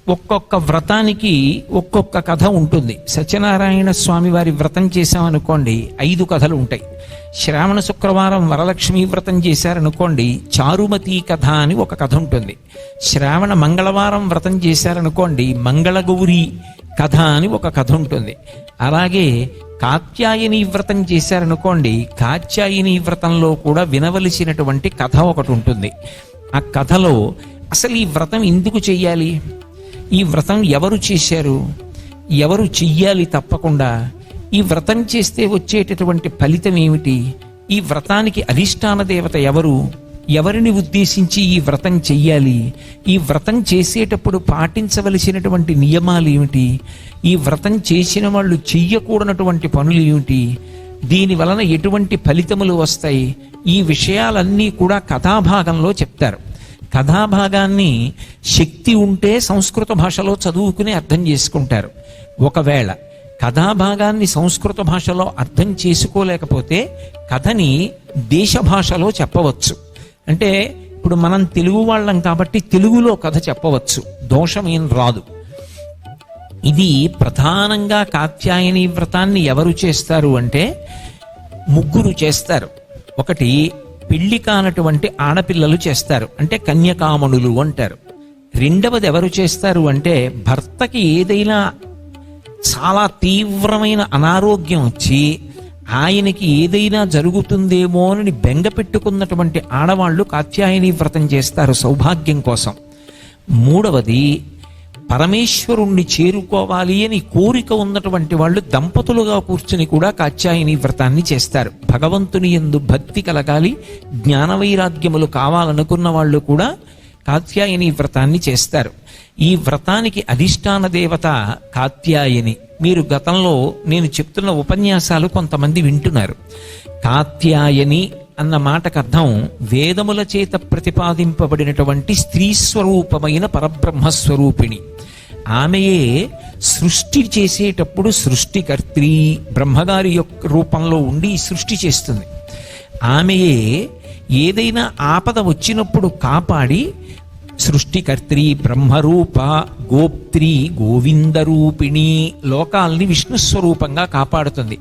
ఒక్కొక్క వ్రతానికి ఒక్కొక్క కథ ఉంటుంది. సత్యనారాయణ స్వామి వారి వ్రతం చేశామనుకోండి 5 కథలు ఉంటాయి. శ్రావణ శుక్రవారం వరలక్ష్మి వ్రతం చేశారనుకోండి చారుమతి కథ అని ఒక కథ ఉంటుంది. శ్రావణ మంగళవారం వ్రతం చేశారనుకోండి మంగళగౌరి కథ అని ఒక కథ ఉంటుంది. అలాగే కాత్యాయని వ్రతం చేశారనుకోండి కాత్యాయని వ్రతంలో కూడా వినవలసినటువంటి కథ ఒకటి ఉంటుంది. ఆ కథలో అసలు ఈ వ్రతం ఎందుకు చెయ్యాలి, ఈ వ్రతం ఎవరు చేశారు, ఎవరు చెయ్యాలి తప్పకుండా, ఈ వ్రతం చేస్తే వచ్చేటటువంటి ఫలితం ఏమిటి, ఈ వ్రతానికి అధిష్టాన దేవత ఎవరు, ఎవరిని ఉద్దేశించి ఈ వ్రతం చెయ్యాలి, ఈ వ్రతం చేసేటప్పుడు పాటించవలసినటువంటి నియమాలు ఏమిటి, ఈ వ్రతం చేసిన వాళ్ళు చెయ్యకూడనటువంటి పనులు ఏమిటి, దీని వలన ఎటువంటి ఫలితములు వస్తాయి, ఈ విషయాలన్నీ కూడా కథాభాగంలో చెప్తారు. కథాభాగాన్ని శక్తి ఉంటే సంస్కృత భాషలో చదువుకుని అర్థం చేసుకుంటారు. ఒకవేళ కథాభాగాన్ని సంస్కృత భాషలో అర్థం చేసుకోలేకపోతే కథని దేశ భాషలో చెప్పవచ్చు. అంటే ఇప్పుడు మనం తెలుగు వాళ్ళం కాబట్టి తెలుగులో కథ చెప్పవచ్చు, దోషమేం రాదు. ఇది ప్రధానంగా కాత్యాయని వ్రతాన్ని ఎవరు చేస్తారు అంటే 3 చేస్తారు. ఒకటి పెళ్లి కానటువంటి ఆడపిల్లలు చేస్తారు, అంటే కన్యకామణులు అంటారు. రెండవది ఎవరు చేస్తారు అంటే భర్తకి ఏదైనా చాలా తీవ్రమైన అనారోగ్యం వచ్చి ఆయనకి ఏదైనా జరుగుతుందేమో అని బెంగ పెట్టుకున్నటువంటి ఆడవాళ్లు కాత్యాయని వ్రతం చేస్తారు సౌభాగ్యం కోసం. మూడవది పరమేశ్వరుణ్ణి చేరుకోవాలి అని కోరిక ఉన్నటువంటి వాళ్ళు దంపతులుగా కూర్చుని కూడా కాత్యాయని వ్రతాన్ని చేస్తారు. భగవంతుని యందు భక్తి కలగాలి, జ్ఞాన వైరాగ్యములు కావాలనుకున్న వాళ్ళు కూడా కాత్యాయని వ్రతాన్ని చేస్తారు. ఈ వ్రతానికి అధిష్టాన దేవత కాత్యాయని. మీరు గతంలో నేను చెప్తున్న ఉపన్యాసాలు కొంతమంది వింటున్నారు. కాత్యాయని అన్న మాటకు అర్థం వేదముల చేత ప్రతిపాదింపబడినటువంటి స్త్రీ స్వరూపమైన పరబ్రహ్మస్వరూపిణి. ఆమెయే సృష్టి చేసేటప్పుడు సృష్టికర్త్రి, బ్రహ్మగారి యొక్క రూపంలో ఉండి సృష్టి చేస్తుంది. ఆమెయే ఏదైనా ఆపద వచ్చినప్పుడు కాపాడి సృష్టికర్త్రి, బ్రహ్మరూప, గోప్త్రి, గోవిందరూపిణి, లోకాల్ని విష్ణుస్వరూపంగా కాపాడుతుంది.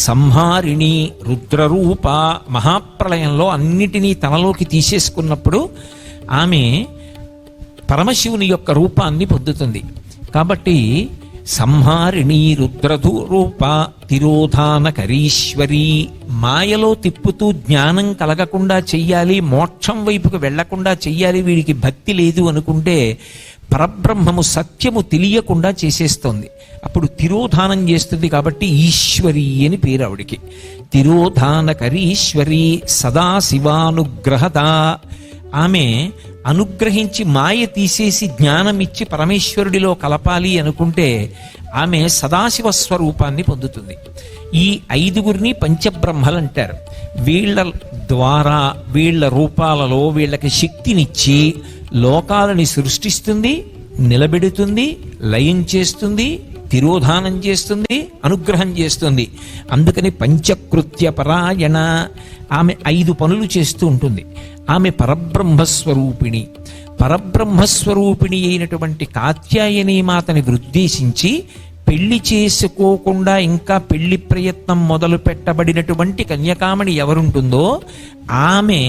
సంహారిణి, రుద్రరూప, మహాప్రళయంలో అన్నిటినీ తనలోకి తీసేసుకున్నప్పుడు ఆమె పరమశివుని యొక్క రూపాన్ని పొందుతుంది. కాబట్టి సంహారిణి, రుద్రరూప, తిరోధానకరీశ్వరి, మాయలో తిప్పుతూ జ్ఞానం కలగకుండా చెయ్యాలి, మోక్షం వైపుకు వెళ్లకుండా చెయ్యాలి, వీడికి భక్తి లేదు అనుకుంటే పరబ్రహ్మము సత్యము తెలియకుండా చేసేస్తోంది. అప్పుడు తిరోధానం చేస్తుంది. కాబట్టి ఈశ్వరి అని పేరు ఆవిడికి. తిరోధానకరీశ్వరి, సదాశివానుగ్రహద. ఆమె అనుగ్రహించి మాయ తీసేసి జ్ఞానం ఇచ్చి పరమేశ్వరుడిలో కలపాలి అనుకుంటే ఆమె సదాశివ స్వరూపాన్ని పొందుతుంది. ఈ 5గురిని పంచబ్రహ్మలు అంటారు. వీళ్ళ ద్వారా వీళ్ళ రూపాలలో వీళ్ళకి శక్తినిచ్చి లోకాలని సృష్టిస్తుంది, నిలబెడుతుంది, లయం చేస్తుంది, తిరోధానం చేస్తుంది, అనుగ్రహం చేస్తుంది. అందుకని పంచకృత్య పరాయణ. ఆమె 5 పనులు చేస్తూ ఉంటుంది. ఆమె పరబ్రహ్మస్వరూపిణి. పరబ్రహ్మస్వరూపిణి అయినటువంటి కాత్యాయని మాతని ఉద్దేశించి పెళ్లి చేసుకోకుండా ఇంకా పెళ్లి ప్రయత్నం మొదలు పెట్టబడినటువంటి కన్యకామణి ఎవరుంటుందో ఆమె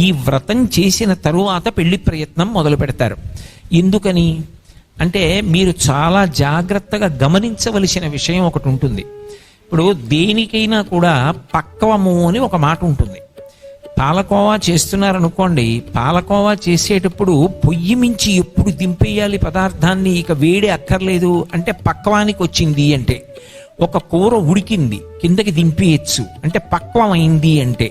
ఈ వ్రతం చేసిన తరువాత పెళ్లి ప్రయత్నం మొదలు పెడతారు. ఎందుకని అంటే మీరు చాలా జాగ్రత్తగా గమనించవలసిన విషయం ఒకటి ఉంటుంది. ఇప్పుడు దేనికైనా కూడా పక్వము అని ఒక మాట ఉంటుంది. పాలకోవా చేస్తున్నారనుకోండి, పాలకోవా చేసేటప్పుడు పొయ్యి మించి ఎప్పుడు దింపేయాలి పదార్థాన్ని, ఇక వేడి అక్కర్లేదు అంటే పక్వానికి వచ్చింది అంటే. ఒక కూర ఉడికింది కిందకి దింపేయచ్చు అంటే పక్వమైంది అంటే.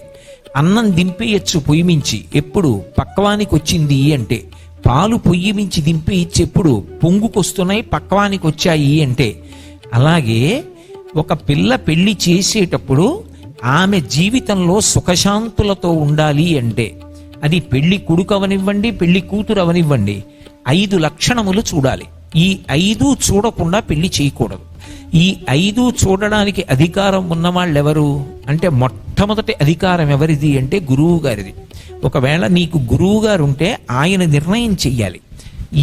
అన్నం దింపేయచ్చు పొయ్యి మించి ఎప్పుడు పక్వానికి వచ్చింది అంటే. పాలు పొయ్యి మించి దింపేయచ్చు ఎప్పుడు పొంగుకొస్తున్నాయి పక్వానికి వచ్చాయి అంటే. అలాగే ఒక పిల్ల పెళ్లి చేసేటప్పుడు ఆమె జీవితంలో సుఖశాంతులతో ఉండాలి అంటే అది పెళ్లి కొడుకు అవనివ్వండి, పెళ్లి కూతురు అవనివ్వండి, 5 లక్షణములు చూడాలి. ఈ 5 చూడకుండా పెళ్లి చేయకూడదు. ఈ 5 చూడడానికి అధికారం ఉన్నవాళ్ళెవరు అంటే మొట్టమొదటి అధికారం ఎవరిది అంటే గురువు గారిది. ఒకవేళ నీకు గురువు గారు ఉంటే ఆయన నిర్ణయం చెయ్యాలి.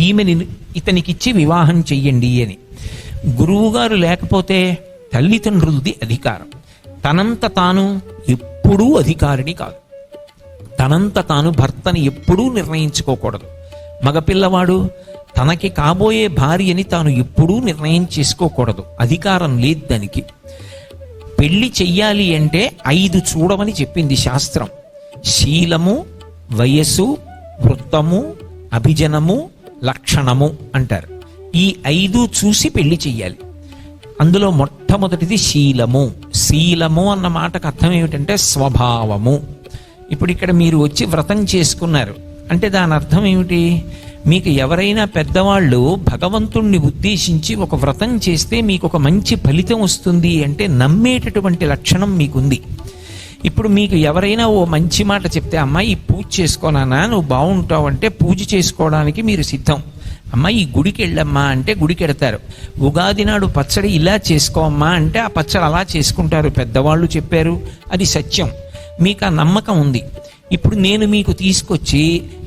ఈమెని ఇతనికిచ్చి వివాహం చెయ్యండి అని. గురువుగారు లేకపోతే తల్లిదండ్రులది అధికారం. తనంత తాను ఎప్పుడూ అధికారిని కాదు. తనంత తాను భర్తని ఎప్పుడూ నిర్ణయించుకోకూడదు. మగపిల్లవాడు తనకి కాబోయే భార్యని తాను ఎప్పుడూ నిర్ణయం చేసుకోకూడదు. అధికారం లేదు దానికి. పెళ్లి చెయ్యాలి అంటే 5 చూడమని చెప్పింది శాస్త్రం. శీలము, వయస్సు, వృత్తము, అభిజనము, లక్షణము అంటారు. ఈ 5 చూసి పెళ్లి చెయ్యాలి. అందులో మొట్టమొదటిది శీలము. శీలము అన్న మాటకు అర్థం ఏమిటంటే స్వభావము. ఇప్పుడు ఇక్కడ మీరు వచ్చి వ్రతం చేసుకున్నారు అంటే దాని అర్థం ఏమిటి? మీకు ఎవరైనా పెద్దవాళ్ళు భగవంతుణ్ణి ఉద్దేశించి ఒక వ్రతం చేస్తే మీకు ఒక మంచి ఫలితం వస్తుంది అంటే నమ్మేటటువంటి లక్షణం మీకుంది. ఇప్పుడు మీకు ఎవరైనా ఓ మంచి మాట చెప్తే, అమ్మాయి పూజ చేసుకోనానా నువ్వు బాగుంటావు అంటే పూజ చేసుకోవడానికి మీరు సిద్ధం. అమ్మ ఈ గుడికి వెళ్ళమ్మా అంటే గుడికి వెడతారు. ఉగాది నాడు పచ్చడి ఇలా చేసుకోమ్మా అంటే ఆ పచ్చడి అలా చేసుకుంటారు. పెద్దవాళ్ళు చెప్పారు, అది సత్యం. మీకు ఆ నమ్మకం ఉంది. ఇప్పుడు నేను మీకు తీసుకొచ్చి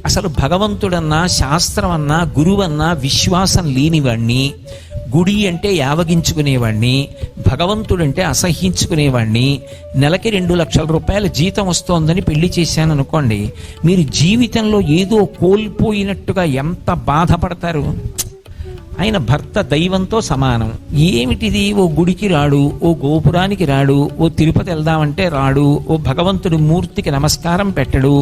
అసలు భగవంతుడన్నా, శాస్త్రం అన్నా, గురువన్నా విశ్వాసం లేనివాణ్ణి, గుడి అంటే యావగించుకునేవాణ్ణి, భగవంతుడంటే అసహ్యించుకునేవాణ్ణి, నెలకి 2 లక్షల రూపాయల జీతం వస్తోందని పెళ్లి చేశాను అనుకోండి, మీరు జీవితంలో ఏదో కోల్పోయినట్టుగా ఎంత బాధపడతారు. ఆయన భర్త దైవంతో సమానం. ఏమిటిది? ఓ గుడికి రాడు, ఓ గోపురానికి రాడు, ఓ తిరుపతి వెళ్దామంటే రాడు, ఓ భగవంతుడి మూర్తికి నమస్కారం పెట్టడు,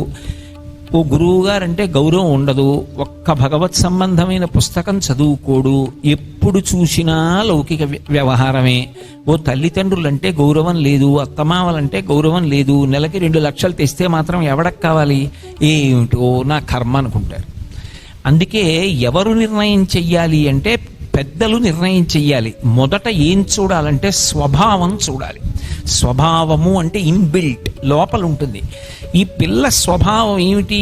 ఓ గురువుగారంటే గౌరవం ఉండదు, ఒక్క భగవత్ సంబంధమైన పుస్తకం చదువుకోడు, ఎప్పుడు చూసినా లౌకిక వ్యవహారమే, ఓ తల్లిదండ్రులంటే గౌరవం లేదు, అత్తమామలంటే గౌరవం లేదు, నెలకి 2 లక్షలు తెస్తే మాత్రం ఎవడకు కావాలి? ఏమిటో నా కర్మ అనుకుంటారు. అందుకే ఎవరు నిర్ణయం చెయ్యాలి అంటే పెద్దలు నిర్ణయం చెయ్యాలి. మొదట ఏం చూడాలంటే స్వభావం చూడాలి. స్వభావము అంటే ఇన్బిల్ట్, లోపల ఉంటుంది. ఈ పిల్ల స్వభావం ఏమిటి?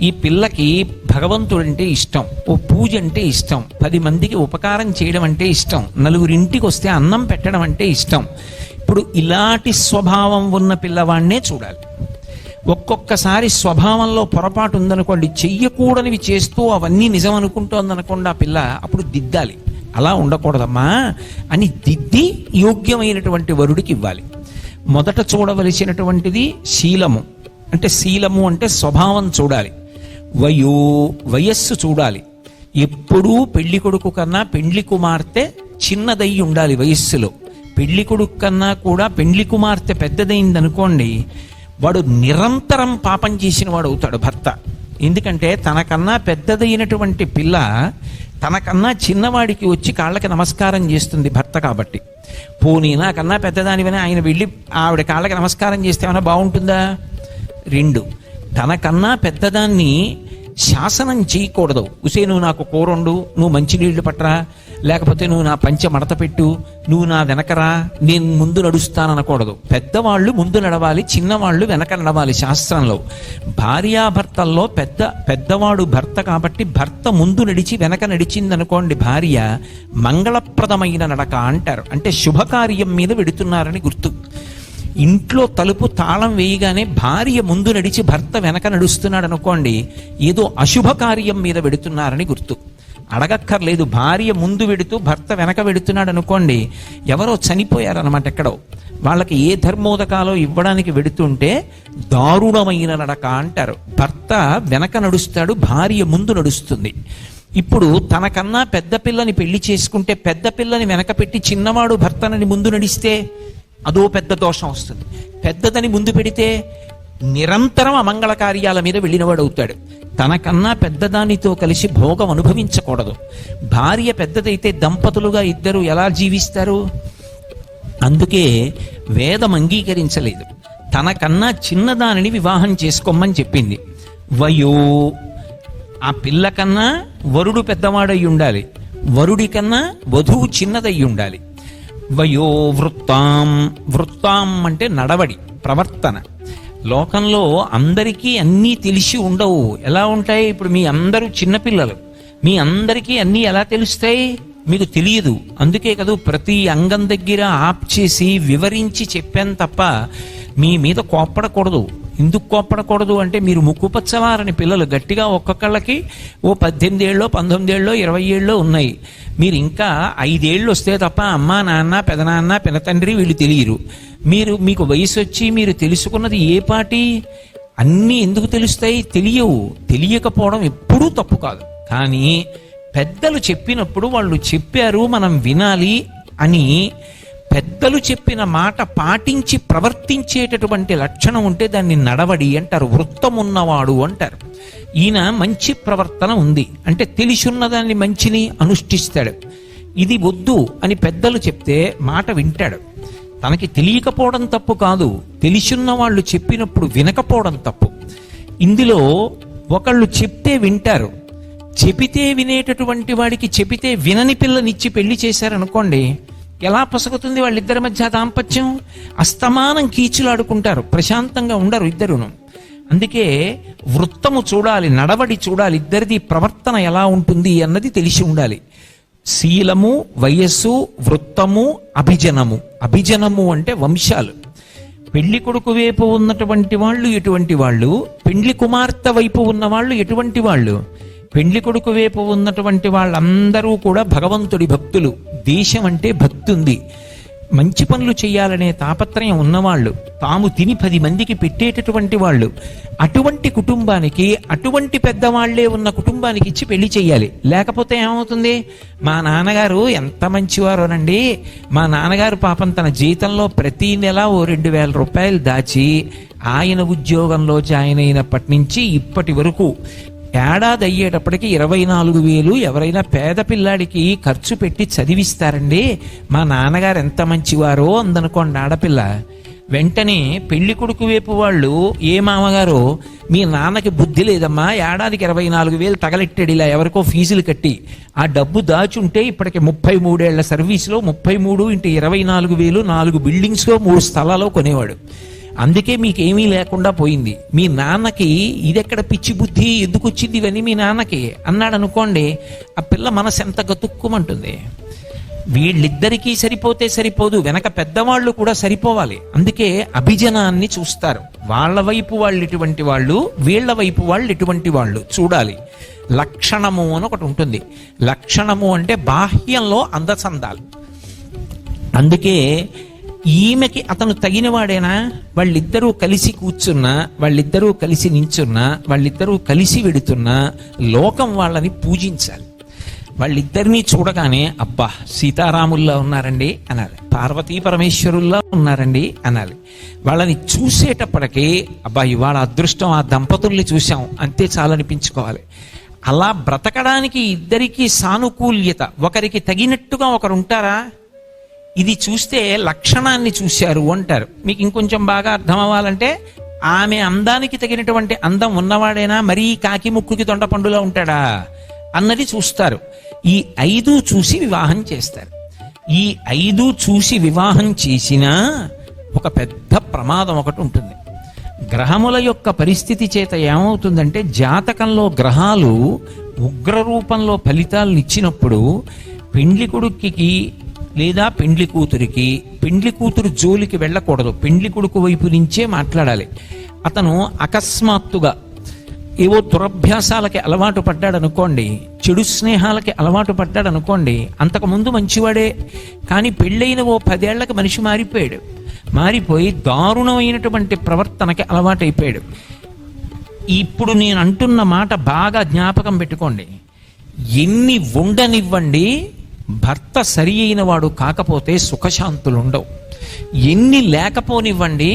ఈ పిల్లకి భగవంతుడంటే ఇష్టం, ఓ పూజ అంటే ఇష్టం, 10 మందికి ఉపకారం చేయడం అంటే ఇష్టం, 4 ఇంటికి వస్తే అన్నం పెట్టడం అంటే ఇష్టం. ఇప్పుడు ఇలాంటి స్వభావం ఉన్న పిల్లవాడినే చూడాలి. ఒక్కొక్కసారి స్వభావంలో పొరపాటు ఉందనుకోండి, చెయ్యకూడనివి చేస్తూ అవన్నీ నిజం అనుకుంటోందనుకోండి ఆ పిల్ల, అప్పుడు దిద్దాలి. అలా ఉండకూడదమ్మా అని దిద్ది యోగ్యమైనటువంటి వరుడికి ఇవ్వాలి. మొదట చూడవలసినటువంటిది శీలము. అంటే శీలము అంటే స్వభావం చూడాలి. వయస్సు చూడాలి. ఎప్పుడూ పెళ్లి కొడుకు కన్నా పెండ్లి కుమార్తె చిన్నదయ్యి ఉండాలి వయస్సులో. పెళ్లి కొడుకు కన్నా కూడా పెండ్లి కుమార్తె పెద్దదైందనుకోండి, వాడు నిరంతరం పాపం చేసిన వాడు అవుతాడు భర్త. ఎందుకంటే తనకన్నా పెద్దదైనటువంటి పిల్ల తనకన్నా చిన్నవాడికి వచ్చి కాళ్ళకి నమస్కారం చేస్తుంది భర్త కాబట్టి. పోనీ నాకన్నా పెద్దదానివని ఆయన వెళ్ళి ఆవిడ కాళ్ళకి నమస్కారం చేస్తే ఏమైనా బాగుంటుందా? 2, తనకన్నా పెద్దదాన్ని శాసనం చేయకూడదు. ఉసే నువ్వు నాకు కూరండు, నువ్వు మంచినీళ్లు పట్టరా, లేకపోతే నువ్వు నా పంచె మడత పెట్టు, నువ్వు నా వెనకరా, నేను ముందు నడుస్తాననకూడదు. పెద్దవాళ్ళు ముందు నడవాలి, చిన్నవాళ్ళు వెనక నడవాలి. శాస్త్రంలో భార్యాభర్తల్లో పెద్దవాడు భర్త కాబట్టి భర్త ముందు నడిచి వెనక నడిచిందనుకోండి భార్య, మంగళప్రదమైన నడక అంటారు. అంటే శుభకార్యం మీద వెడుతున్నారని గుర్తు. ఇంట్లో తలుపు తాళం వేయగానే భార్య ముందు నడిచి భర్త వెనక నడుస్తున్నాడు అనుకోండి, ఏదో అశుభకార్యం మీద వెడుతున్నారని గుర్తు. అడగక్కర్లేదు, భార్య ముందు వెడుతూ భర్త వెనక వెడుతున్నాడు అనుకోండి, ఎవరో చనిపోయారనమాట ఎక్కడో, వాళ్ళకి ఏ ధర్మోదకాలో ఇవ్వడానికి వెడుతుంటే దారుణమైన నడక అంటారు. భర్త వెనక నడుస్తాడు, భార్య ముందు నడుస్తుంది. ఇప్పుడు తనకన్నా పెద్ద పిల్లని పెళ్లి చేసుకుంటే పెద్ద పిల్లని వెనక పెట్టి చిన్నవాడు భర్తనని ముందు నడిస్తే అదో పెద్ద దోషం వస్తుంది. పెద్దదని ముందు పెడితే నిరంతరం అమంగళ కార్యాల మీద వెళ్ళినవాడు అవుతాడు. తనకన్నా పెద్దదానితో కలిసి భోగం అనుభవించకూడదు. భార్య పెద్దదైతే దంపతులుగా ఇద్దరు ఎలా జీవిస్తారు? అందుకే వేదం అంగీకరించలేదు. తనకన్నా చిన్నదానిని వివాహం చేసుకోమని చెప్పింది. వయో, ఆ పిల్ల కన్నా వరుడు పెద్దవాడై ఉండాలి, వరుడి కన్నా వధువు చిన్నదై ఉండాలి. వయో వృత్తాం, వృత్తాం అంటే నడవడి, ప్రవర్తన. లోకంలో అందరికీ అన్నీ తెలిసి ఉండవు. ఎలా ఉంటాయి? ఇప్పుడు మీ అందరూ చిన్నపిల్లలు, మీ అందరికీ అన్నీ ఎలా తెలుస్తాయి? మీకు తెలియదు. అందుకే కదా ప్రతి అంగం దగ్గర ఆప్ చేసి వివరించి చెప్పాను తప్ప మీ మీద కోప్పడకూడదు. ఎందుకు కోప్పడకూడదు అంటే మీరు ముక్కుపచ్చవారని పిల్లలు గట్టిగా ఒక్కొక్కళ్ళకి ఓ 18 ఏళ్ళో 19 ఏళ్ళో 20 ఏళ్ళో ఉన్నాయి. మీరు ఇంకా 5 ఏళ్ళు వస్తే తప్ప అమ్మా నాన్న పెదనాన్న పినతండ్రి వీళ్ళు తెలియరు. మీకు వయసు వచ్చి మీరు తెలుసుకున్నది ఏ పాటి అన్నీ ఎందుకు తెలుస్తాయి? తెలియవు. తెలియకపోవడం ఎప్పుడూ తప్పు కాదు. కానీ పెద్దలు చెప్పినప్పుడు వాళ్ళు చెప్పారు మనం వినాలి అని పెద్దలు చెప్పిన మాట పాటించి ప్రవర్తించేటటువంటి లక్షణం ఉంటే దాన్ని నడవడి అంటారు, వృత్తమున్నవాడు అంటారు. ఈయన మంచి ప్రవర్తన ఉంది అంటే తెలిసున్నదాన్ని మంచిని అనుష్ఠిస్తాడు. ఇది వద్దు అని పెద్దలు చెప్తే మాట వింటాడు. తనకి తెలియకపోవడం తప్పు కాదు, తెలిసున్న వాళ్ళు చెప్పినప్పుడు వినకపోవడం తప్పు. ఇందులో ఒకళ్ళు చెప్తే వింటారు, చెబితే వినేటటువంటి వాడికి చెబితే వినని పిల్లనిచ్చి పెళ్లి చేశారనుకోండి, ఎలా పొసగుతుంది వాళ్ళిద్దరి మధ్య దాంపత్యం? అస్తమానం కీచులాడుకుంటారు, ప్రశాంతంగా ఉండరు ఇద్దరును. అందుకే వృత్తము చూడాలి, నడవడి చూడాలి, ఇద్దరిది ప్రవర్తన ఎలా ఉంటుంది అన్నది తెలిసి ఉండాలి. శీలము, వయస్సు, వృత్తము, అభిజనము. అభిజనము అంటే వంశాలు. పెళ్లి కొడుకు వైపు ఉన్నటువంటి వాళ్ళు ఎటువంటి వాళ్ళు, పెండ్లి కుమార్తె వైపు ఉన్న వాళ్ళు ఎటువంటి వాళ్ళు. పెండ్లి కొడుకు వైపు ఉన్నటువంటి వాళ్ళందరూ కూడా భగవంతుడి భక్తులు. దేశం అంటే భక్తి ఉంది, మంచి పనులు చేయాలనే తాపత్రయం ఉన్నవాళ్ళు, తాము తిని 10 మందికి పెట్టేటటువంటి వాళ్ళు. అటువంటి కుటుంబానికి, అటువంటి పెద్దవాళ్లే ఉన్న కుటుంబానికి ఇచ్చి పెళ్లి చెయ్యాలి. లేకపోతే ఏమవుతుంది? మా నాన్నగారు ఎంత మంచివారోనండి, మా నాన్నగారు పాపం తన జీతంలో ప్రతి నెల ఓ 2,000 రూపాయలు దాచి ఆయన ఉద్యోగంలో జాయిన్ అయినప్పటి నుంచి ఇప్పటి వరకు ఏడాది అయ్యేటప్పటికి 24,000 ఎవరైనా పేద పిల్లాడికి ఖర్చు పెట్టి చదివిస్తారండి, మా నాన్నగారు ఎంత మంచివారో అందనుకోండి ఆడపిల్ల. వెంటనే పెళ్లి కొడుకు వైపు వాళ్ళు, ఏ మామగారు మీ నాన్నకి బుద్ధి లేదమ్మా, ఏడాదికి 24,000 తగలెట్టాడు ఇలా ఎవరికో ఫీజులు కట్టి, ఆ డబ్బు దాచుంటే ఇప్పటికి 33 ఏళ్ల సర్వీసులో 33 × 24,000 4 బిల్డింగ్స్లో 3 స్థలాల్లో కొనేవాడు. అందుకే మీకేమీ లేకుండా పోయింది. మీ నాన్నకి ఇదెక్కడ పిచ్చి బుద్ధి, ఎందుకు వచ్చింది ఇవన్నీ మీ నాన్నకి అన్నాడు అనుకోండి, ఆ పిల్ల మనసు ఎంత గతుక్కుమంటుంది. వీళ్ళిద్దరికీ సరిపోతే సరిపోదు, వెనక పెద్దవాళ్ళు కూడా సరిపోవాలి. అందుకే అభిజనాన్ని చూస్తారు. వాళ్ళ వైపు వాళ్ళు ఎటువంటి వాళ్ళు, వీళ్ళ వైపు వాళ్ళు ఎటువంటి వాళ్ళు చూడాలి. లక్షణము అని ఒకటి ఉంటుంది. లక్షణము అంటే బాహ్యంలో అందచందాలు. అందుకే ఈమెకి అతను తగినవాడేనా? వాళ్ళిద్దరూ కలిసి కూర్చున్నా, వాళ్ళిద్దరూ కలిసి నించున్నా, వాళ్ళిద్దరూ కలిసి వెడుతున్నా లోకం వాళ్ళని పూజించాలి. వాళ్ళిద్దరినీ చూడగానే అబ్బా సీతారాముల్లా ఉన్నారండి అనాలి, పార్వతీ పరమేశ్వరుల్లా ఉన్నారండి అనాలి. వాళ్ళని చూసేటప్పటికీ అబ్బా ఇవాళ అదృష్టం, ఆ దంపతుల్ని చూసాం అంతే చాలనిపించుకోవాలి. అలా బ్రతకడానికి ఇద్దరికీ సానుకూల్యత, ఒకరికి తగినట్టుగా ఒకరు ఉంటారా? ఇది చూస్తే లక్షణాన్ని చూశారు అంటారు. మీకు ఇంకొంచెం బాగా అర్థం అవ్వాలంటే, ఆమె అందానికి తగినటువంటి అందం ఉన్నవాడైనా మరీ కాకి ముక్కుకి తొండ పండులా ఉంటాడా అన్నది చూస్తారు. ఈ 5 చూసి వివాహం చేస్తారు. ఈ 5 చూసి వివాహం చేసినా ఒక పెద్ద ప్రమాదం ఒకటి ఉంటుంది. గ్రహముల యొక్క పరిస్థితి చేత ఏమవుతుందంటే, జాతకంలో గ్రహాలు ఉగ్ర రూపంలో ఫలితాలను ఇచ్చినప్పుడు పెండ్లి కొడుక్కి లేదా పెండ్లి కూతురికి, పెండ్లి కూతురు జోలికి వెళ్ళకూడదు, పెండ్లి కొడుకు వైపు నుంచే మాట్లాడాలి. అతను అకస్మాత్తుగా ఏవో దురభ్యాసాలకి అలవాటు పడ్డాడు అనుకోండి, చెడు స్నేహాలకి అలవాటు పడ్డాడు అనుకోండి, అంతకుముందు మంచివాడే కానీ పెళ్ళైన ఓ 10 ఏళ్లకి మనిషి మారిపోయాడు. మారిపోయి దారుణమైనటువంటి ప్రవర్తనకి అలవాటైపోయాడు. ఇప్పుడు నేను అంటున్న మాట బాగా జ్ఞాపకం పెట్టుకోండి. ఎన్ని ఉండనివ్వండి, భర్త సరి అయిన వాడు కాకపోతే సుఖశాంతులు ఉండవు. ఎన్ని లేకపోనివ్వండి,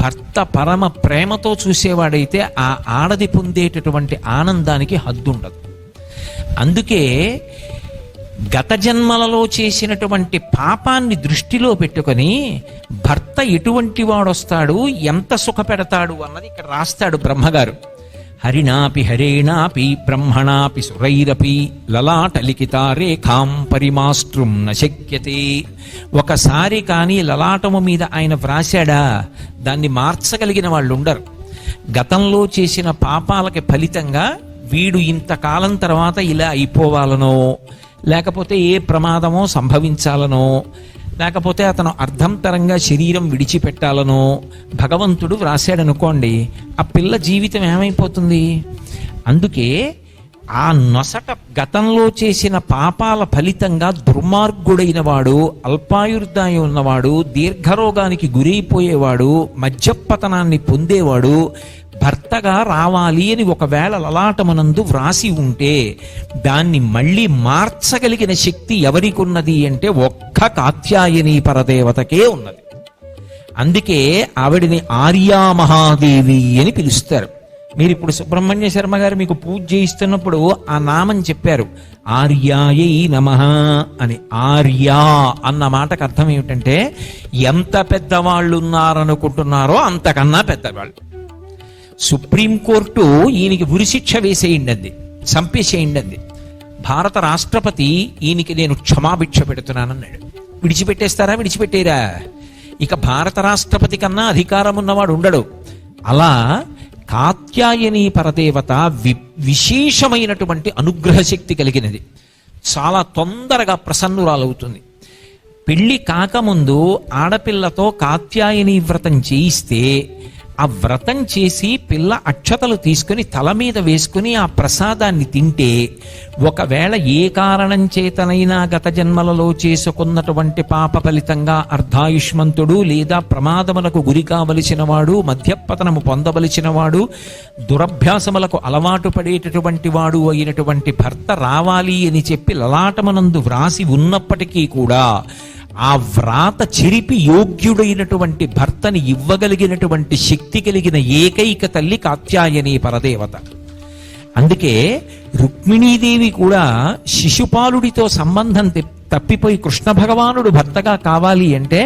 భర్త పరమ ప్రేమతో చూసేవాడైతే ఆ ఆడది పొందేటటువంటి ఆనందానికి హద్దుండదు. అందుకే గత జన్మలలో చేసినటువంటి పాపాన్ని దృష్టిలో పెట్టుకొని భర్త ఎటువంటి వాడొస్తాడు, ఎంత సుఖ పెడతాడు అన్నది ఇక్కడ రాస్తాడు బ్రహ్మగారు. హరిణాపి హరేణాపి బ్రహ్మణాపి సురైరపి లలాటలిఖితా రేఖాం పరిమాస్ట్రుం నశక్యతే. ఒకసారి కానీ లలాటము మీద ఆయన వ్రాశాడా, దాన్ని మార్చగలిగిన వాళ్ళు ఉండరు. గతంలో చేసిన పాపాలకి ఫలితంగా వీడు ఇంతకాలం తర్వాత ఇలా అయిపోవాలనో, లేకపోతే ఏ ప్రమాదమో సంభవించాలనో, లేకపోతే అతను అర్ధంతరంగా శరీరం విడిచిపెట్టాలనో భగవంతుడు వ్రాసాడనుకోండి, ఆ పిల్ల జీవితం ఏమైపోతుంది? అందుకే ఆ నొసట గతంలో చేసిన పాపాల ఫలితంగా దుర్మార్గుడైన వాడు, అల్పాయుర్దాయం ఉన్నవాడు, దీర్ఘరోగానికి గురైపోయేవాడు, మధ్యపతనాన్ని పొందేవాడు భర్తగా రావాలి అని ఒకవేళ లలాటమునందు వ్రాసి ఉంటే దాన్ని మళ్ళీ మార్చగలిగిన శక్తి ఎవరికి ఉన్నది అంటే ఒక్క కాత్యాయని పరదేవతకే ఉన్నది. అందుకే ఆవిడిని ఆర్యామహాదేవి అని పిలుస్తారు. మీరు ఇప్పుడు సుబ్రహ్మణ్య శర్మ గారు మీకు పూజ చేయిస్తున్నప్పుడు ఆ నామం చెప్పారు, ఆర్యాయై నమః అని. ఆర్యా అన్న మాటకు అర్థం ఏమిటంటే ఎంత పెద్దవాళ్ళు ఉన్నారనుకుంటున్నారో అంతకన్నా పెద్దవాళ్ళు. సుప్రీంకోర్టు ఈయనకి ఉరిశిక్ష వేసేయండి అంది, చంపేసేయండి అంది. భారత రాష్ట్రపతి ఈయనకి నేను క్షమాభిక్ష పెడుతున్నానన్నాడు. విడిచిపెట్టేస్తారా? విడిచిపెట్టేరా? ఇక భారత రాష్ట్రపతి కన్నా అధికారం ఉన్నవాడు ఉండడు. అలా కాత్యాయని పరదేవత విశేషమైనటువంటి అనుగ్రహ శక్తి కలిగినది. చాలా తొందరగా ప్రసన్నురాలవుతుంది. పెళ్లి కాకముందు ఆడపిల్లతో కాత్యాయని వ్రతం చేయిస్తే ఆ వ్రతం చేసి పిల్ల అక్షతలు తీసుకుని తల మీద వేసుకుని ఆ ప్రసాదాన్ని తింటే ఒకవేళ ఏ కారణం చేతనైనా గత జన్మలలో చేసుకున్నటువంటి పాప ఫలితంగా అర్ధాయుష్మంతుడు లేదా ప్రమాదములకు గురి కావలసిన వాడు, మధ్యపతనము పొందవలసిన వాడు, దురభ్యాసములకు అలవాటు పడేటటువంటి వాడు అయినటువంటి భర్త రావాలి అని చెప్పి లలాటమునందు వ్రాసి ఉన్నప్పటికీ కూడా ఆ వ్రాత చెరిపి యోగ్యుడైనటువంటి భర్తని ఇవ్వగలిగినటువంటి శక్తి కలిగిన ఏకైక తల్లి కాత్యాయని పరదేవత. అందుకే రుక్మిణీదేవి కూడా శిశుపాలుడితో సంబంధం తప్పిపోయి కృష్ణ భగవానుడు భర్తగా కావాలి అంటే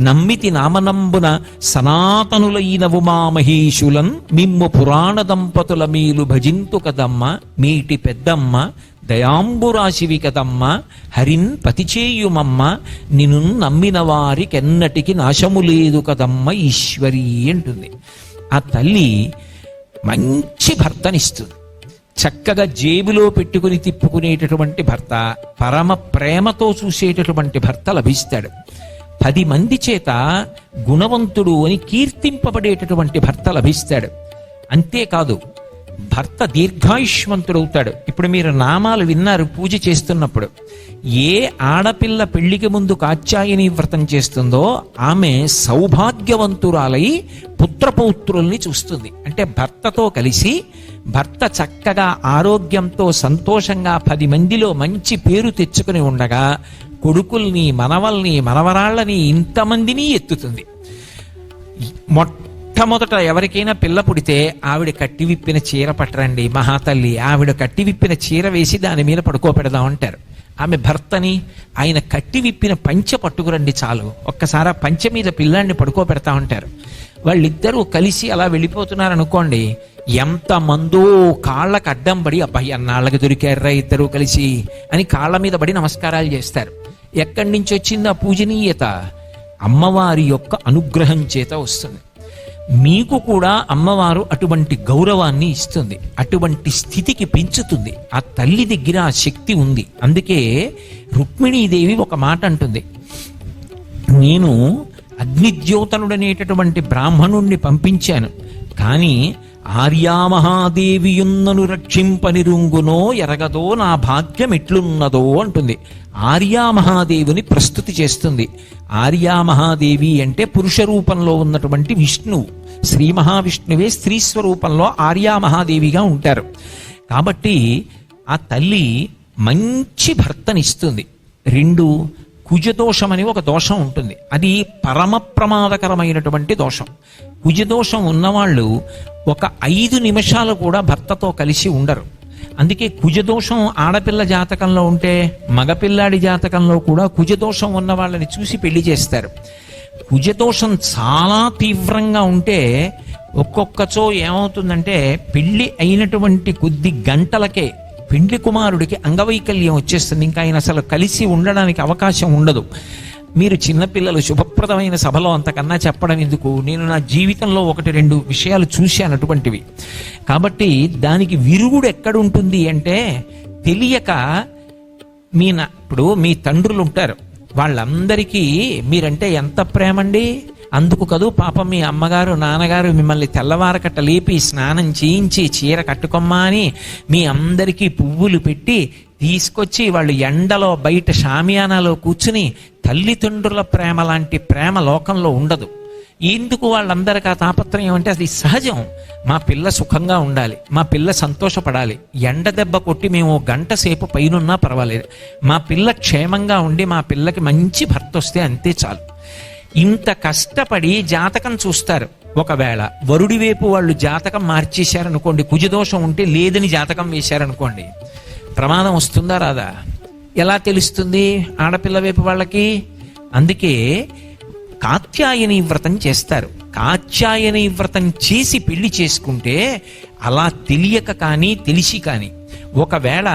నమ్మితి నామనంబున సనాతనులైన ఉమామహేషులన్ మిమ్ము పురాణ దంపతుల మీలు భజింతు కదమ్మ మీటి పెద్దమ్మ దయాంబురాశివి కదమ్మ హరిన్ పతిచేయుమమ్మ నిన్ను నమ్మిన వారికెన్నటికి నాశము లేదు కదమ్మ ఈశ్వరి అంటుంది. ఆ తల్లి మంచి భర్తనిస్తుంది. చక్కగా జేబులో పెట్టుకుని తిప్పుకునేటటువంటి భర్త, పరమ ప్రేమతో చూసేటటువంటి భర్త లభిస్తాడు. 10 మంది చేత గుణవంతుడు అని కీర్తింపబడేటటువంటి భర్త లభిస్తాడు. అంతేకాదు భర్త దీర్ఘాయుష్మంతుడవుతాడు. ఇప్పుడు మీరు నామాలు విన్నారు పూజ చేస్తున్నప్పుడు. ఏ ఆడపిల్ల పెళ్లికి ముందు కాత్యాయని వ్రతం చేస్తుందో ఆమె సౌభాగ్యవంతురాలై పుత్రపౌత్రుల్ని చూస్తుంది. అంటే భర్తతో కలిసి భర్త చక్కగా ఆరోగ్యంతో సంతోషంగా 10 మందిలో మంచి పేరు తెచ్చుకుని ఉండగా కొడుకుల్ని, మనవల్ని, మనవరాళ్ళని ఇంతమందిని ఎత్తుతుంది. మొట్టమొదట ఎవరికైనా పిల్ల పుడితే ఆవిడ కట్టి విప్పిన చీర పట్టరండి మహాతల్లి, ఆవిడ కట్టి విప్పిన చీర వేసి దాని మీద పడుకోపెడదాం అంటారు. ఆమె భర్తని ఆయన కట్టి విప్పిన పంచె పట్టుకురండి చాలు, ఒక్కసారి ఆ పంచె మీద పిల్లాన్ని పడుకోపెడతా ఉంటారు. వాళ్ళిద్దరూ కలిసి అలా వెళ్ళిపోతున్నారు అనుకోండి, ఎంతమందో కాళ్ళకు అడ్డం పడి అబ్బాయి అన్నాళ్ళకి దొరికారా ఇద్దరూ కలిసి అని కాళ్ళ మీద పడి నమస్కారాలు చేస్తారు. ఎక్కడి నుంచి వచ్చింది ఆ పూజనీయత? అమ్మవారి యొక్క అనుగ్రహం చేత వస్తుంది. మీకు కూడా అమ్మవారు అటువంటి గౌరవాన్ని ఇస్తుంది, అటువంటి స్థితికి పెంచుతుంది. ఆ తల్లి దగ్గర ఆ శక్తి ఉంది. అందుకే రుక్మిణీదేవి ఒక మాట అంటుంది, నేను అగ్నిద్యోతనుడనేటటువంటి బ్రాహ్మణుణ్ణి పంపించాను, కానీ ఆర్యామహాదేవియున్నను రక్షింపనిరుంగునో ఎరగదో నా భాగ్యం ఎట్లున్నదో అంటుంది. ఆర్యామహాదేవిని ప్రస్తుతి చేస్తుంది. ఆర్యామహాదేవి అంటే పురుష రూపంలో ఉన్నటువంటి విష్ణువు, శ్రీ మహావిష్ణువే స్త్రీ స్వరూపంలో ఆర్యామహాదేవిగా ఉంటారు. కాబట్టి ఆ తల్లి మంచి భర్తనిస్తుంది. 2 కుజదోషం అని ఒక దోషం ఉంటుంది. అది పరమ ప్రమాదకరమైనటువంటి దోషం. కుజదోషం ఉన్నవాళ్ళు ఒక 5 నిమిషాలు కూడా భర్తతో కలిసి ఉండరు. అందుకే కుజదోషం ఆడపిల్ల జాతకంలో ఉంటే మగపిల్లాడి జాతకంలో కూడా కుజదోషం ఉన్న వాళ్ళని చూసి పెళ్లి చేస్తారు. కుజదోషం చాలా తీవ్రంగా ఉంటే ఒక్కొక్కచో ఏమవుతుందంటే పెళ్లి అయినటువంటి కొద్ది గంటలకే పెండ్లి కుమారుడికి అంగవైకల్యం వచ్చేస్తుంది. ఇంకా ఆయన అసలు కలిసి ఉండడానికి అవకాశం ఉండదు. మీరు చిన్నపిల్లలు శుభప్రదమైన సభలో అంతకన్నా చెప్పడం ఎందుకు? నేను నా జీవితంలో 1-2 విషయాలు చూశాను అటువంటివి. కాబట్టి దానికి విరుగుడు ఎక్కడుంటుంది అంటే తెలియక ఇప్పుడు మీ తండ్రులు ఉంటారు, వాళ్ళందరికీ మీరంటే ఎంత ప్రేమండి, అందుకు కదూ పాపం మీ అమ్మగారు నాన్నగారు మిమ్మల్ని తెల్లవారకట్ట లేపి స్నానం చేయించి చీర కట్టుకోమ్మా అని మీ అందరికీ పువ్వులు పెట్టి తీసుకొచ్చి వాళ్ళు ఎండలో బయట షామియానాలో కూర్చుని తల్లిదండ్రుల ప్రేమ లాంటి ప్రేమ లోకంలో ఉండదు. ఎందుకు వాళ్ళందరికీ ఆ తాపత్రయం అంటే అది సహజం. మా పిల్ల సుఖంగా ఉండాలి, మా పిల్ల సంతోషపడాలి, ఎండ దెబ్బ కొట్టి మేము గంట సేపు పైనున్నా పర్వాలేదు, మా పిల్ల క్షేమంగా ఉండి మా పిల్లకి మంచి భర్త వస్తే అంతే చాలు. ఇంత కష్టపడి జాతకం చూస్తారు. ఒకవేళ వరుడి వైపు వాళ్ళు జాతకం మార్చేశారనుకోండి, కుజదోషం ఉంటే లేదని జాతకం వేశారనుకోండి, ప్రమాదం వస్తుందా రాదా? ఎలా తెలుస్తుంది ఆడపిల్ల వైపు వాళ్ళకి? అందుకే కాత్యాయని వ్రతం చేస్తారు. కాత్యాయని వ్రతం చేసి పెళ్లి చేసుకుంటే అలా తెలియక కానీ తెలిసి కానీ, ఒకవేళ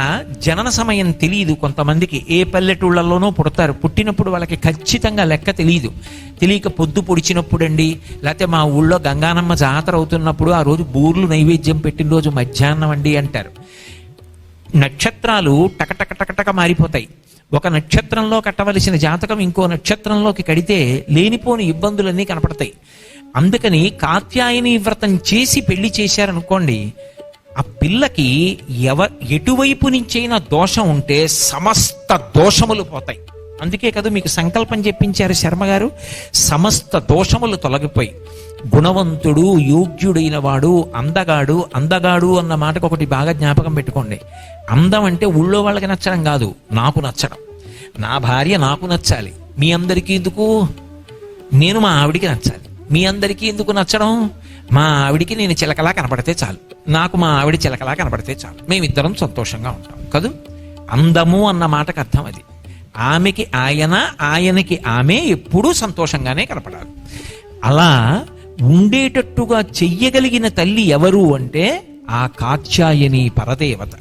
జనన సమయం తెలియదు కొంతమందికి, ఏ పల్లెటూళ్ళలోనూ పుడతారు, పుట్టినప్పుడు వాళ్ళకి ఖచ్చితంగా లెక్క తెలియదు, తెలియక పొద్దు పొడిచినప్పుడండి, లేకపోతే మా ఊళ్ళో గంగానమ్మ జాతర అవుతున్నప్పుడు ఆ రోజు బూర్లు నైవేద్యం పెట్టిన రోజు మధ్యాహ్నం అండి అంటారు. నక్షత్రాలు టకటక టకటక మారిపోతాయి. ఒక నక్షత్రంలో కట్టవలసిన జాతకం ఇంకో నక్షత్రంలోకి కడితే లేనిపోని ఇబ్బందులన్నీ కనపడతాయి. అందుకని కాత్యాయని వ్రతం చేసి పెళ్లి చేశారనుకోండి, ఆ పిల్లకి ఎటువైపు నుంచైనా దోషం ఉంటే సమస్త దోషములు పోతాయి. అందుకే కదా మీకు సంకల్పం చెప్పించారు శర్మగారు, సమస్త దోషములు తొలగిపోయి గుణవంతుడు యోగ్యుడైన వాడు అందగాడు. అందగాడు అన్న మాటకు ఒకటి బాగా జ్ఞాపకం పెట్టుకోండి. అందం అంటే ఊళ్ళో వాళ్ళకి నచ్చడం కాదు, నాకు నచ్చడం, నా భార్య నాకు నచ్చాలి. మీ అందరికీ ఎందుకు? నేను మా ఆవిడికి నచ్చాలి. మీ అందరికీ ఎందుకు నచ్చడం? మా ఆవిడికి నేను చిలకలా కనపడితే చాలు, నాకు మా ఆవిడ చిలకలా కనపడితే చాలు, మేమిద్దరం సంతోషంగా ఉంటాం కదూ. అందము అన్న మాటకు అర్థం అది. ఆమెకి ఆయన, ఆయనకి ఆమె ఎప్పుడూ సంతోషంగానే కనపడాలి. అలా ఉండేటట్టుగా చెయ్యగలిగిన తల్లి ఎవరు అంటే ఆ కాత్యాయని పరదేవత.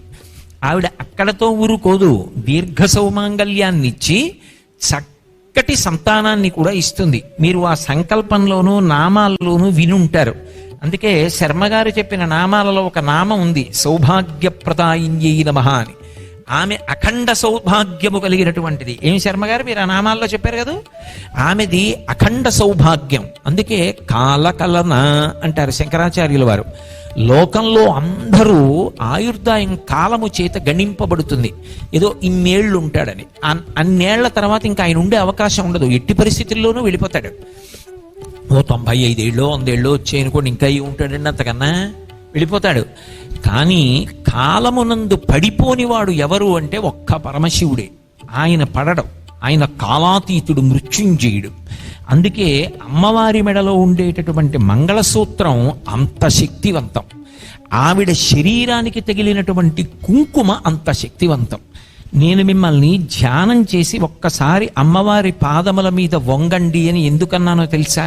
ఆవిడ అక్కడతో ఊరుకోదు, దీర్ఘ సౌమాంగల్యాన్నిచ్చి చక్కటి సంతానాన్ని కూడా ఇస్తుంది. మీరు ఆ సంకల్పంలోనూ నామాల్లోనూ వినుంటారు. అందుకే శర్మగారు చెప్పిన నామాలలో ఒక నామం ఉంది, సౌభాగ్యప్రదాయిన్యై నమః అని. ఆమె అఖండ సౌభాగ్యము కలిగినటువంటిది. ఏం శర్మగారు మీరు ఆ నామాల్లో చెప్పారు కదా, ఆమెది అఖండ సౌభాగ్యం. అందుకే కాలకలన అంటారు శంకరాచార్యుల వారు. లోకంలో అందరూ ఆయుర్దాయం కాలము చేత గణింపబడుతుంది. ఏదో ఇన్నేళ్లు ఉంటాడని, అన్నేళ్ల తర్వాత ఇంకా ఆయన ఉండే అవకాశం ఉండదు, ఎట్టి పరిస్థితుల్లోనూ వెళ్ళిపోతాడు. ఓ 95 ఏళ్ళు 100 ఏళ్ళు వచ్చాయనుకోండి, ఇంకా ఉంటాడండి, అంతకన్నా వెళ్ళిపోతాడు. కానీ కాలమునందు పడిపోనివాడు ఎవరు అంటే ఒక్క పరమశివుడే. ఆయన పడడం, ఆయన కాలాతీతుడు, మృత్యుంజయుడు. అందుకే అమ్మవారి మెడలో ఉండేటటువంటి మంగళసూత్రం అంత శక్తివంతం. ఆవిడ శరీరానికి తగిలినటువంటి కుంకుమ అంత శక్తివంతం. నేను మిమ్మల్ని ధ్యానం చేసి ఒక్కసారి అమ్మవారి పాదముల మీద వంగండి అని ఎందుకన్నానో తెలుసా?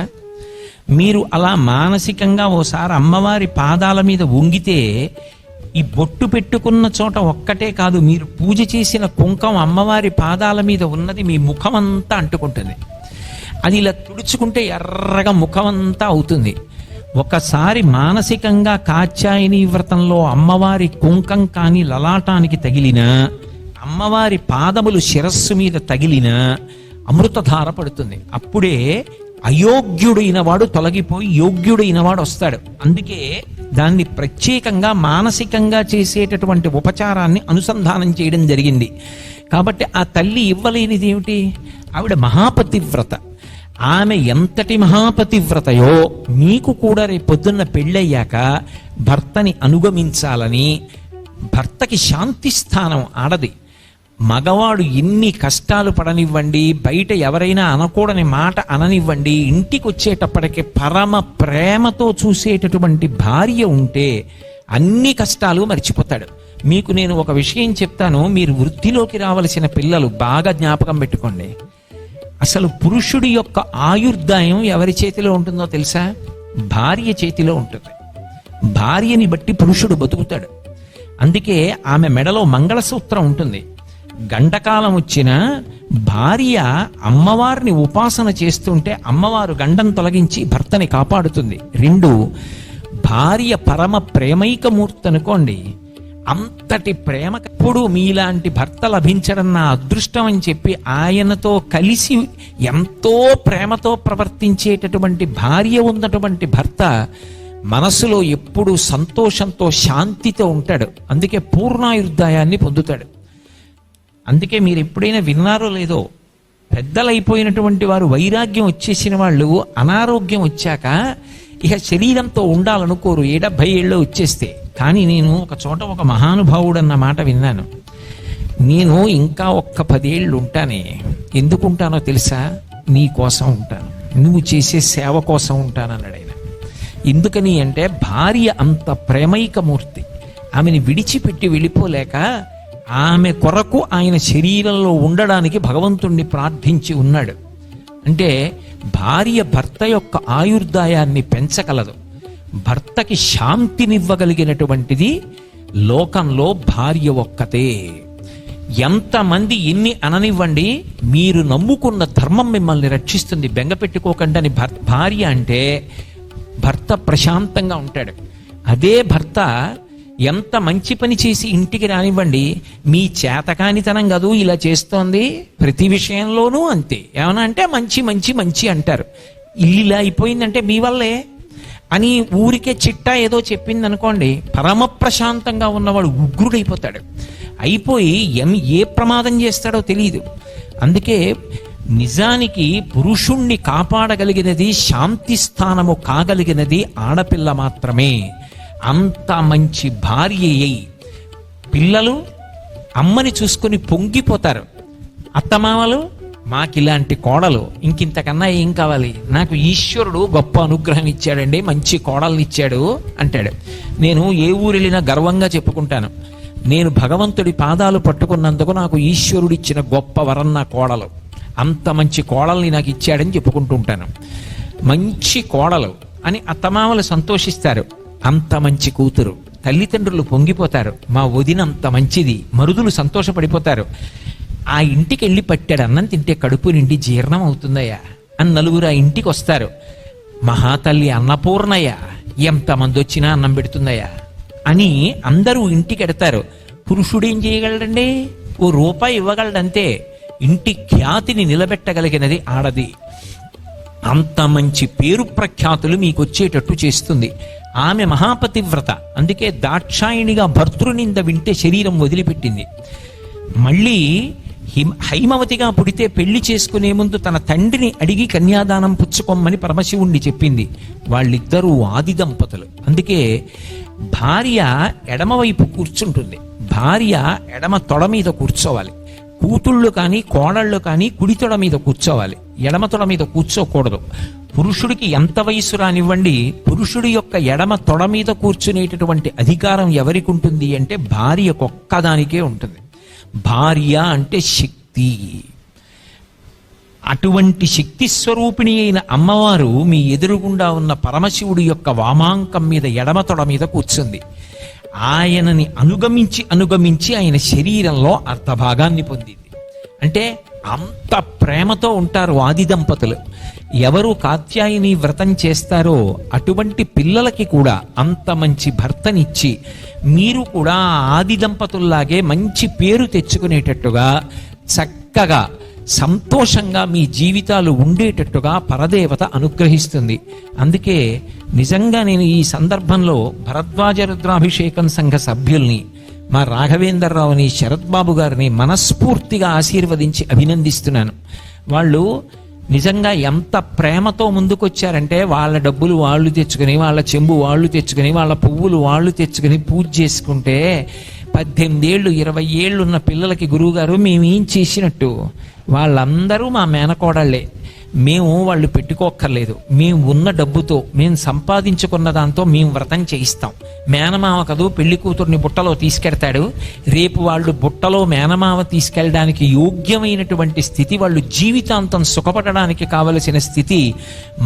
మీరు అలా మానసికంగా ఓసారి అమ్మవారి పాదాల మీద వంగితే ఈ బొట్టు పెట్టుకున్న చోట ఒక్కటే కాదు, మీరు పూజ చేసిన కుంకం అమ్మవారి పాదాల మీద ఉన్నది మీ ముఖమంతా అంటుకుంటుంది. అది ఇలా తుడుచుకుంటే ఎర్రగా ముఖమంతా అవుతుంది. ఒకసారి మానసికంగా కాత్యాయని వ్రతంలో అమ్మవారి కుంకం కాని లలాటానికి తగిలిన, అమ్మవారి పాదములు శిరస్సు మీద తగిలిన అమృతధార పడుతుంది. అప్పుడే అయోగ్యుడైన వాడు తొలగిపోయి యోగ్యుడైన వాడు వస్తాడు. అందుకే దాన్ని ప్రత్యేకంగా మానసికంగా చేసేటటువంటి ఉపచారాన్ని అనుసంధానం చేయడం జరిగింది. కాబట్టి ఆ తల్లి ఇవ్వలేనిది ఏమిటి? ఆవిడ మహాపతివ్రత. ఆమె ఎంతటి మహాపతివ్రతయో మీకు కూడా రేపొద్దున్న పెళ్ళయ్యాక భర్తని అనుగమించాలని, భర్తకి శాంతి స్థానం ఆడది. మగవాడు ఎన్ని కష్టాలు పడనివ్వండి, బయట ఎవరైనా అనకూడని మాట అననివ్వండి, ఇంటికి వచ్చేటప్పటికి పరమ ప్రేమతో చూసేటటువంటి భార్య ఉంటే అన్ని కష్టాలు మర్చిపోతాడు. మీకు నేను ఒక విషయం చెప్తాను, మీరు వృద్ధిలోకి రావలసిన పిల్లలు బాగా జ్ఞాపకం పెట్టుకోండి. అసలు పురుషుడి యొక్క ఆయుర్దాయం ఎవరి చేతిలో ఉంటుందో తెలుసా? భార్య చేతిలో ఉంటుంది. భార్యని బట్టి పురుషుడు బతుకుతాడు. అందుకే ఆమె మెడలో మంగళసూత్రం ఉంటుంది. గండకాలం వచ్చిన భార్య అమ్మవారిని ఉపాసన చేస్తుంటే అమ్మవారు గండం తొలగించి భర్తని కాపాడుతుంది. 2, భార్య పరమ ప్రేమైకమూర్తి అనుకోండి, అంతటి ప్రేమ. ఎప్పుడు మీలాంటి భర్త లభించడం నా అదృష్టం అని చెప్పి ఆయనతో కలిసి ఎంతో ప్రేమతో ప్రవర్తించేటటువంటి భార్య ఉన్నటువంటి భర్త మనసులో ఎప్పుడు సంతోషంతో శాంతితో ఉంటాడు. అందుకే పూర్ణాయుర్దాయాన్ని పొందుతాడు. అందుకే మీరు ఎప్పుడైనా విన్నారో లేదో, పెద్దలైపోయినటువంటి వారు, వైరాగ్యం వచ్చేసిన వాళ్ళు అనారోగ్యం వచ్చాక ఇక శరీరంతో ఉండాలనుకోరు 70 ఏళ్ళు వచ్చేస్తే. కానీ నేను ఒక చోట ఒక మహానుభావుడు అన్న మాట విన్నాను. నేను ఇంకా ఒక్క 10 ఏళ్ళు ఉంటానే. ఎందుకుంటానో తెలుసా? నీ కోసం ఉంటాను, నువ్వు చేసే సేవ కోసం ఉంటానన్నాడు ఆయన. ఎందుకని అంటే భార్య అంత ప్రేమైకమూర్తి. ఆమెని విడిచిపెట్టి వెళ్ళిపోలేక ఆమె కొరకు ఆయన శరీరంలో ఉండడానికి భగవంతుణ్ణి ప్రార్థించి ఉన్నాడు. అంటే భార్య భర్త యొక్క ఆయుర్దాయాన్ని పెంచగలదు. భర్తకి శాంతినివ్వగలిగినటువంటిది లోకంలో భార్య ఒక్కతే. ఎంతమంది ఎన్ని అననివ్వండి, మీరు నమ్ముకున్న ధర్మం మిమ్మల్ని రక్షిస్తుంది, బెంగ పెట్టుకోకండి. భార్య అంటే భర్త ప్రశాంతంగా ఉంటాడు. అదే భర్త ఎంత మంచి పని చేసి ఇంటికి రానివ్వండి, మీ చేతకానితనం కాదు ఇలా చేస్తోంది, ప్రతి విషయంలోనూ అంతే. ఏమన్నా అంటే మంచి మంచి మంచి అంటారు. ఇల్లు ఇలా అయిపోయిందంటే మీ వల్లే అని ఊరికే చిట్టా ఏదో చెప్పింది అనుకోండి, పరమ ప్రశాంతంగా ఉన్నవాడు ఉగ్రుడైపోతాడు. అయిపోయి ఏ ప్రమాదం చేస్తాడో తెలియదు. అందుకే నిజానికి పురుషుణ్ణి కాపాడగలిగినది, శాంతి స్థానము కాగలిగినది ఆడపిల్ల మాత్రమే. అంత మంచి భార్య అయి పిల్లలు అమ్మని చూసుకొని పొంగిపోతారు. అత్తమామలు మాకిలాంటి కోడలు ఇంకింతకన్నా ఏం కావాలి, నాకు ఈశ్వరుడు గొప్ప అనుగ్రహం ఇచ్చాడండి, మంచి కోడల్ని ఇచ్చాడు అంటాడు. నేను ఏ ఊరు వెళ్ళినా గర్వంగా చెప్పుకుంటాను, నేను భగవంతుడి పాదాలు పట్టుకున్నందుకు నాకు ఈశ్వరుడిచ్చిన గొప్ప వరం నా కోడలు. అంత మంచి కోడల్ని నాకు ఇచ్చాడని చెప్పుకుంటూ ఉంటాను. మంచి కోడలు అని అత్తమామలు సంతోషిస్తారు. అంత మంచి కూతురు, తల్లిదండ్రులు పొంగిపోతారు, మా వదిన అంత మంచిది, మరుదులు సంతోషపడిపోతారు. ఆ ఇంటికి వెళ్ళి పట్టాడు అన్నం తింటే కడుపు నిండి జీర్ణం అవుతుందయ్యా అని నలుగురు ఆ ఇంటికి వస్తారు. మహాతల్లి అన్నపూర్ణయ్య, ఎంతమంది వచ్చినా అన్నం పెడుతుందయ్యా అని అందరూ ఇంటికి ఎడతారు. పురుషుడేం చేయగలడండి? ఓ రూపాయి ఇవ్వగలడంతే. ఇంటి ఖ్యాతిని నిలబెట్టగలిగినది ఆడది. అంత మంచి పేరు ప్రఖ్యాతులు మీకు వచ్చేటట్టు చేస్తుంది. ఆమె మహాపతివ్రత. అందుకే దాక్షాయిణిగా భర్తృనింద వింటే శరీరం వదిలిపెట్టింది. మళ్ళీ హైమవతిగా పుడితే పెళ్లి చేసుకునే ముందు తన తండ్రిని అడిగి కన్యాదానం పుచ్చుకోమని పరమశివుణ్ణి చెప్పింది. వాళ్ళిద్దరూ ఆది దంపతులు. అందుకే భార్య ఎడమవైపు కూర్చుంటుంది, భార్య ఎడమ తొడ మీద కూర్చోవాలి. కూతుళ్ళు కానీ కోడళ్ళు కానీ కుడి తొడ మీద కూర్చోవాలి, ఎడమ తొడ మీద కూర్చోకూడదు. పురుషుడికి ఎంత వయసు రానివ్వండి, పురుషుడి యొక్క ఎడమ తొడ మీద కూర్చునేటటువంటి అధికారం ఎవరికి ఉంటుంది అంటే భార్యకొక్కదానికే ఉంటుంది. భార్య అంటే శక్తి. అటువంటి శక్తి స్వరూపిణి అయిన అమ్మవారు మీ ఎదురుగుండా ఉన్న పరమశివుడి యొక్క వామాంకం మీద ఎడమ తొడ మీద కూర్చుంది. ఆయనని అనుగమించి ఆయన శరీరంలో అర్ధభాగాన్ని పొందింది. అంటే అంత ప్రేమతో ఉంటారు ఆది దంపతులు. ఎవరు కాత్యాయని వ్రతం చేస్తారో అటువంటి పిల్లలకి కూడా అంత మంచి భర్తనిచ్చి మీరు కూడా ఆది దంపతుల్లాగే మంచి పేరు తెచ్చుకునేటట్టుగా చక్కగా సంతోషంగా మీ జీవితాలు ఉండేటట్టుగా పరదేవత అనుగ్రహిస్తుంది. అందుకే నిజంగా నేను ఈ సందర్భంలో భరద్వాజ రుద్రాభిషేకం సంఘ సభ్యుల్ని, మా రాఘవేంద్రరావుని, శరత్బాబు గారిని మనస్ఫూర్తిగా ఆశీర్వదించి అభినందిస్తున్నాను. వాళ్ళు నిజంగా ఎంత ప్రేమతో ముందుకొచ్చారంటే వాళ్ళ డబ్బులు వాళ్ళు తెచ్చుకుని, వాళ్ళ చెంబు వాళ్ళు తెచ్చుకుని, వాళ్ళ పువ్వులు వాళ్ళు తెచ్చుకుని పూజ చేసుకుంటే 18 ఏళ్ళు 20 ఏళ్ళు ఉన్న పిల్లలకి గురువుగారు మేమేం చేసినట్టు? వాళ్ళందరూ మా మేనకోడళ్లే. మేము వాళ్ళు పెట్టుకోక్కర్లేదు, మేము ఉన్న డబ్బుతో మేము సంపాదించుకున్న దాంతో మేము వ్రతం చేయిస్తాం. మేనమామ కదూ పెళ్లి కూతుర్ని బుట్టలో తీసుకెడతాడు, రేపు వాళ్ళు బుట్టలో మేనమామ తీసుకెళ్ళడానికి యోగ్యమైనటువంటి స్థితి, వాళ్ళు జీవితాంతం సుఖపడడానికి కావలసిన స్థితి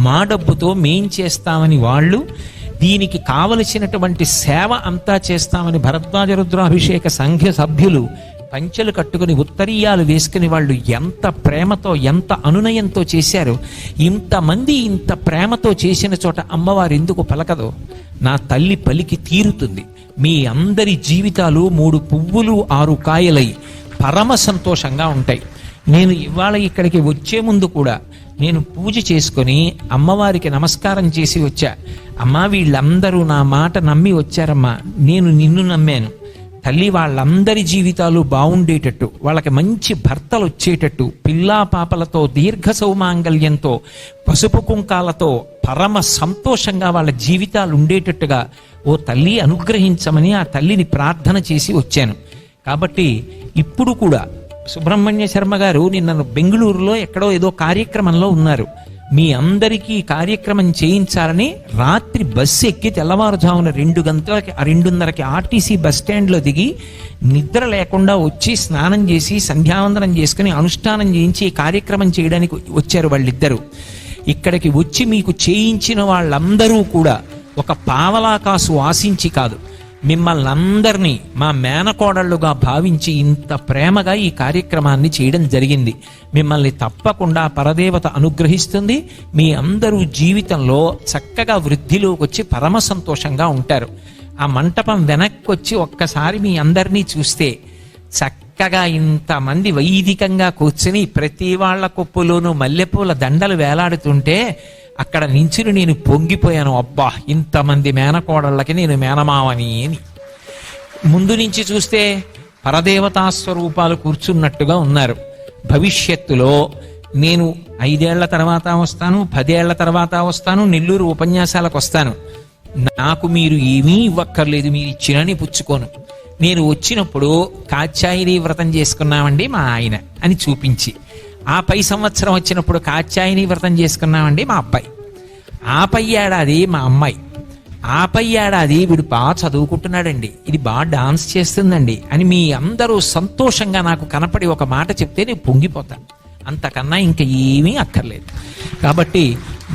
మా డబ్బుతో మేం చేస్తామని వాళ్ళు, దీనికి కావలసినటువంటి సేవ అంతా చేస్తామని భరద్వాజ రుద్రాభిషేక సంఘ సభ్యులు పంచెలు కట్టుకుని ఉత్తరీయాలు వేసుకుని వాళ్ళు ఎంత ప్రేమతో ఎంత అనునయంతో చేశారు. ఇంతమంది ఇంత ప్రేమతో చేసిన చోట అమ్మవారు ఎందుకు పలకదు? నా తల్లి పలికి తీరుతుంది. మీ అందరి జీవితాలు 3 పువ్వులు 6 కాయలై పరమ సంతోషంగా ఉంటాయి. నేను ఇవాళ ఇక్కడికి వచ్చే ముందు కూడా నేను పూజ చేసుకొని అమ్మవారికి నమస్కారం చేసి వచ్చా. అమ్మా, వీళ్ళందరూ నా మాట నమ్మి వచ్చారమ్మా, నేను నిన్ను నమ్మాను తల్లి. వాళ్ళందరి జీవితాలు బాగుండేటట్టు, వాళ్ళకి మంచి భర్తలు వచ్చేటట్టు, పిల్లా పాపలతో దీర్ఘ సౌమాంగల్యంతో పసుపు కుంకాలతో పరమ సంతోషంగా వాళ్ళ జీవితాలు ఉండేటట్టుగా ఓ తల్లి అనుగ్రహించమని ఆ తల్లిని ప్రార్థన చేసి వచ్చాను. కాబట్టి ఇప్పుడు కూడా సుబ్రహ్మణ్య శర్మ గారు నిన్న బెంగళూరులో ఎక్కడో ఏదో కార్యక్రమంలో ఉన్నారు. మీ అందరికీ కార్యక్రమం చేయించాలని రాత్రి బస్సు ఎక్కి తెల్లవారుజామున 2:30కి ఆర్టీసీ బస్ స్టాండ్లో దిగి నిద్ర లేకుండా వచ్చి స్నానం చేసి సంధ్యావందనం చేసుకుని అనుష్ఠానం చేయించి కార్యక్రమం చేయడానికి వచ్చారు వాళ్ళిద్దరూ. ఇక్కడికి వచ్చి మీకు చేయించిన వాళ్ళందరూ కూడా ఒక పావలాకాసు ఆశించి కాదు, మిమ్మల్ని అందరినీ మా మేనకోడళ్లుగా భావించి ఇంత ప్రేమగా ఈ కార్యక్రమాన్ని చేయడం జరిగింది. మిమ్మల్ని తప్పకుండా పరదేవత అనుగ్రహిస్తుంది. మీ అందరూ జీవితంలో చక్కగా వృద్ధిలోకి వచ్చి పరమ సంతోషంగా ఉంటారు. ఆ మంటపం వెనక్కి వచ్చి ఒక్కసారి మీ అందరినీ చూస్తే చక్కగా ఇంతమంది వైదికంగా కూర్చుని ప్రతి వాళ్ళ కొప్పులోనూ మల్లెపూల దండలు వేలాడుతుంటే అక్కడ నించుని నేను పొంగిపోయాను. అబ్బా, ఇంతమంది మేనకోడళ్ళకి నేను మేనమావని అని. ముందు నుంచి చూస్తే పరదేవతా స్వరూపాలు కూర్చున్నట్టుగా ఉన్నారు. భవిష్యత్తులో నేను 5 ఏళ్ల తర్వాత వస్తాను, 10 ఏళ్ల తర్వాత వస్తాను, నెల్లూరు ఉపన్యాసాలకు వస్తాను. నాకు మీరు ఏమీ ఇవ్వక్కర్లేదు, మీరు ఇచ్చినని పుచ్చుకోను. నేను వచ్చినప్పుడు కాత్యాయని వ్రతం చేసుకున్నామండి మా ఆయన అని చూపించి, ఆ పై సంవత్సరం వచ్చినప్పుడు కాత్యాయని వ్రతం చేసుకున్నామండి మా అబ్బాయి, ఆ పై ఏడాది మా అమ్మాయి, ఆ పై ఏడాది వీడు బాగా చదువుకుంటున్నాడండి, ఇది బాగా డాన్స్ చేస్తుందండి అని మీ అందరూ సంతోషంగా నాకు కనపడి ఒక మాట చెప్తే నేను పొంగిపోతాను. అంతకన్నా ఇంకా ఏమీ అక్కర్లేదు. కాబట్టి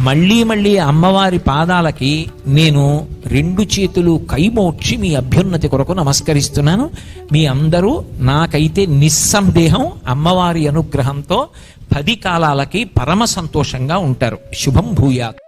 మళ్ళీ మళ్ళీ అమ్మవారి పాదాలకి నేను 2 చేతులు కైమోడ్చి మీ అభ్యున్నతి కొరకు నమస్కరిస్తున్నాను. మీ అందరూ నాకైతే నిస్సందేహం అమ్మవారి అనుగ్రహంతో 10 కాలాలకి పరమ సంతోషంగా ఉంటారు. శుభం భూయాత్.